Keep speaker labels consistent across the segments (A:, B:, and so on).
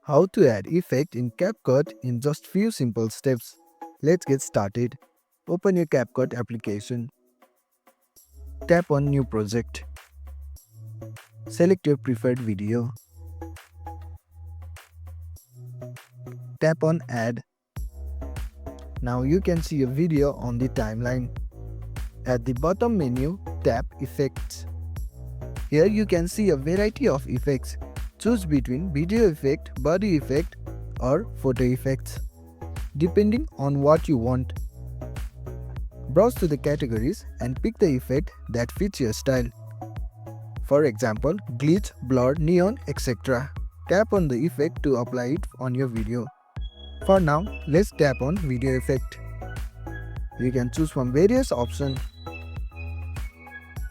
A: How to add effect in CapCut in just few simple steps. Let's get started. Open your CapCut application. Tap on New Project. Select your preferred video. Tap on Add. Now you can see a video on the timeline. At the bottom menu, tap Effects. Here you can see a variety of effects. Choose between video effect, body effect, or photo effects, depending on what you want. Browse to the categories and pick the effect that fits your style. For example, glitch, blur, neon, etc. Tap on the effect to apply it on your video. For now, let's tap on video effect. You can choose from various options.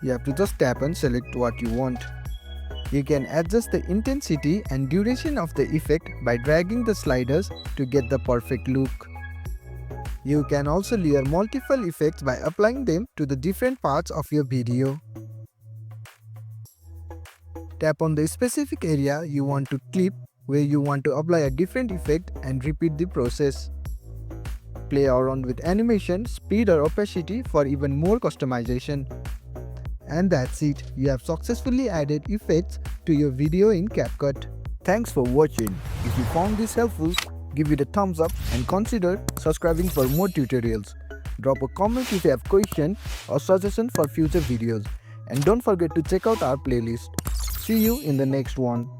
A: You have to just tap and select what you want. You can adjust the intensity and duration of the effect by dragging the sliders to get the perfect look. You can also layer multiple effects by applying them to the different parts of your video. Tap on the specific area you want to clip where you want to apply a different effect and repeat the process. Play around with animation, speed or opacity for even more customization. And that's it, you have successfully added effects to your video in CapCut. Thanks for watching. If you found this helpful, give it a thumbs up and consider subscribing for more tutorials. Drop a comment if you have questions or suggestions for future videos. And don't forget to check out our playlist. See you in the next one.